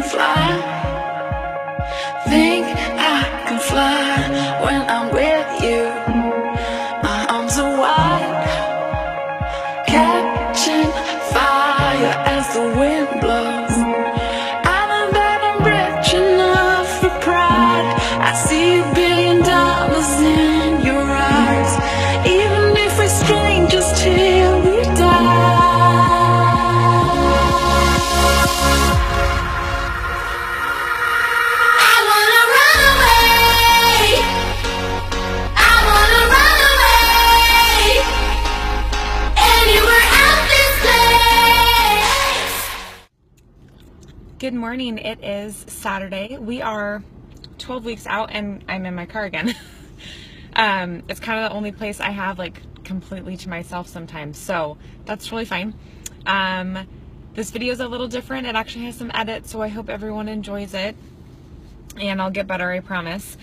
can fly. Think I can fly when I'm with you. My arms are wide, catching fire as the wind blows. I know that I'm rich enough for pride. I see $1 billion in your eyes, even if we're strangers till we die. Good morning. It is Saturday. We are 12 weeks out and I'm in my car again. It's kind of the only place I have like completely to myself sometimes, so that's really fine. This video is a little different. It actually has some edits, so I hope everyone enjoys it, and I'll get better, I promise.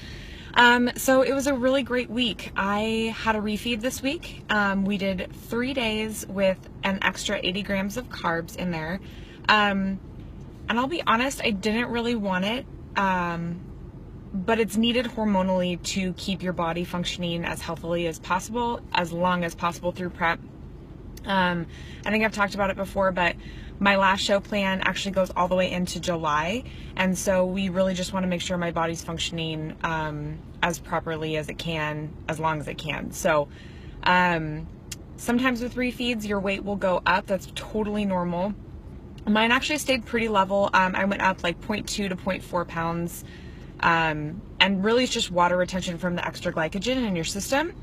So it was a really great week. I had a refeed this week. We did 3 days with an extra 80 grams of carbs in there. And I'll be honest, I didn't really want it, but it's needed hormonally to keep your body functioning as healthily as possible, as long as possible through prep. I think I've talked about it before, but my last show plan actually goes all the way into July, and so we really just want to make sure my body's functioning as properly as it can, as long as it can. So sometimes with refeeds, your weight will go up. That's totally normal. Mine actually stayed pretty level. I went up like 0.2 to 0.4 pounds. And really it's just water retention from the extra glycogen in your system.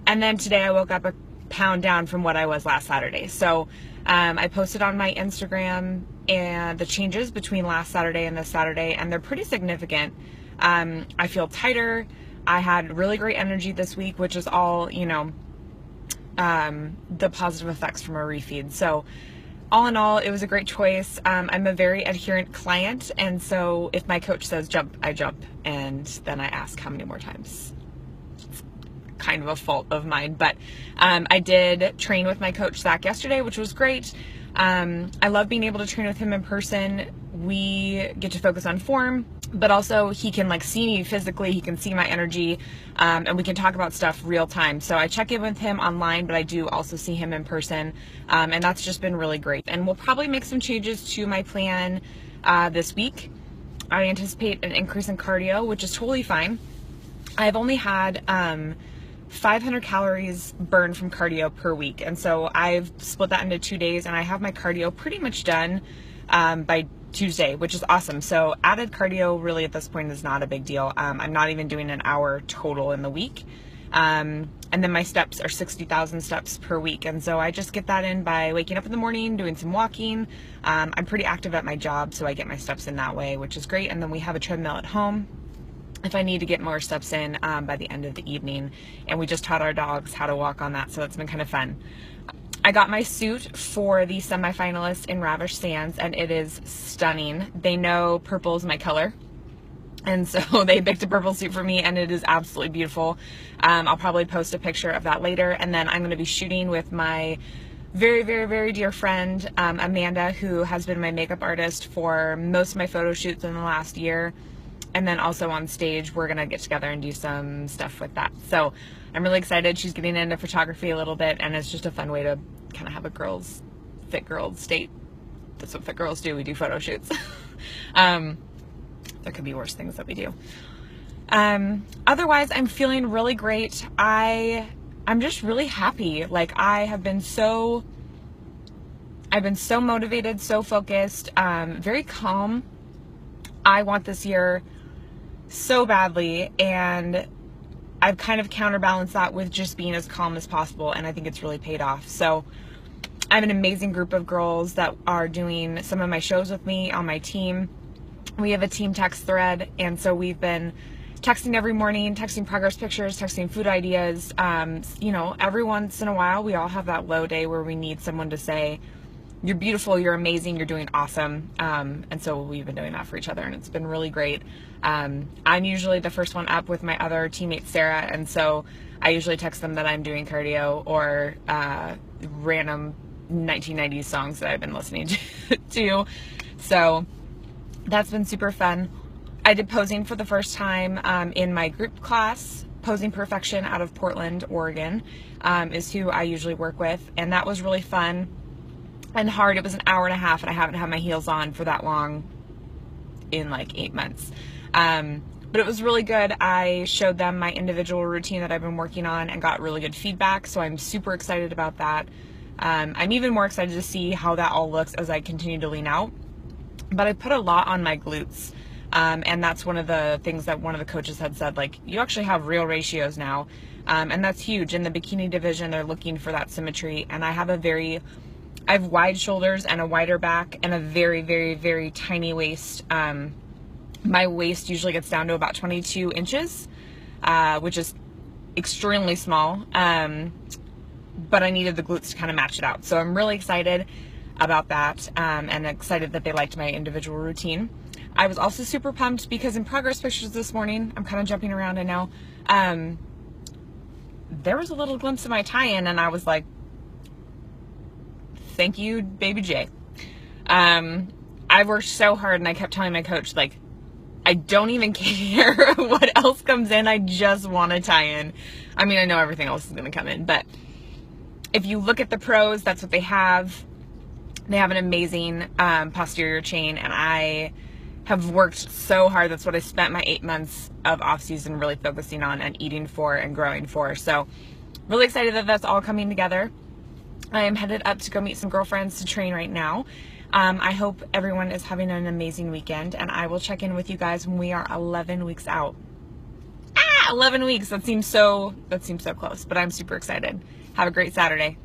And then today I woke up a pound down from what I was last Saturday. So I posted on my Instagram and the changes between last Saturday and this Saturday, and they're pretty significant. I feel tighter. I had really great energy this week, which is all, you know, the positive effects from a refeed. So all in all, it was a great choice. I'm a very adherent client, and so if my coach says jump, I jump, and then I ask how many more times. It's kind of a fault of mine, but I did train with my coach Zach yesterday, which was great. I love being able to train with him in person. We get to focus on form, but also he can like see me physically, he can see my energy, and we can talk about stuff real time. So I check in with him online, but I do also see him in person, and that's just been really great. And we'll probably make some changes to my plan this week. I anticipate an increase in cardio, which is totally fine. I've only had 500 calories burned from cardio per week, and so I've split that into 2 days, and I have my cardio pretty much done by Tuesday, which is awesome. So added cardio really at this point is not a big deal. I'm not even doing an hour total in the week. And then my steps are 60,000 steps per week. And so I just get that in by waking up in the morning, doing some walking. I'm pretty active at my job, so I get my steps in that way, which is great. And then we have a treadmill at home if I need to get more steps in by the end of the evening. And we just taught our dogs how to walk on that, so it's been kind of fun. I got my suit for the semifinalists in Ravish Sands, and it is stunning. They know purple is my color, and so they picked a purple suit for me, and it is absolutely beautiful. I'll probably post a picture of that later, and then I'm going to be shooting with my very, very, very dear friend, Amanda, who has been my makeup artist for most of my photo shoots in the last year. And then also on stage, we're going to get together and do some stuff with that. So I'm really excited. She's getting into photography a little bit, and it's just a fun way to kind of have a fit girls date. That's what fit girls do. We do photo shoots. There could be worse things that we do. Otherwise, I'm feeling really great. I'm just really happy. Like I've been so motivated, so focused, very calm. I want this year so badly, and I've kind of counterbalanced that with just being as calm as possible, and I think it's really paid off. So I have an amazing group of girls that are doing some of my shows with me on my team. We have a team text thread, and so we've been texting every morning, texting progress pictures, texting food ideas. You know, every once in a while we all have that low day where we need someone to say, you're beautiful, you're amazing, you're doing awesome. And so we've been doing that for each other, and it's been really great. I'm usually the first one up with my other teammate Sarah, and so I usually text them that I'm doing cardio or random 1990s songs that I've been listening to. So That's been super fun. I did posing for the first time in my group class. Posing Perfection out of Portland, Oregon is who I usually work with, and that was really fun and hard. It was an hour and a half, and I haven't had my heels on for that long in like 8 months. But it was really good. I showed them my individual routine that I've been working on and got really good feedback, so I'm super excited about that. I'm even more excited to see how that all looks as I continue to lean out. But I put a lot on my glutes, and that's one of the things that one of the coaches had said, like, you actually have real ratios now, and that's huge. In the bikini division, they're looking for that symmetry, and I have wide shoulders and a wider back and a very, very, very tiny waist. My waist usually gets down to about 22 inches, which is extremely small, but I needed the glutes to kind of match it out. So I'm really excited about that, and excited that they liked my individual routine. I was also super pumped because in progress pictures this morning, I'm kind of jumping around, I know, there was a little glimpse of my tie-in, and I was like, thank you, baby J. I worked so hard, and I kept telling my coach, like, I don't even care what else comes in. I just want to tie in. I mean, I know everything else is going to come in, but if you look at the pros, that's what they have. They have an amazing posterior chain, and I have worked so hard. That's what I spent my 8 months of off-season really focusing on and eating for and growing for. So really excited that that's all coming together. I am headed up to go meet some girlfriends to train right now. I hope everyone is having an amazing weekend, and I will check in with you guys when we are 11 weeks out. 11 weeks. That seems so close, but I'm super excited. Have a great Saturday.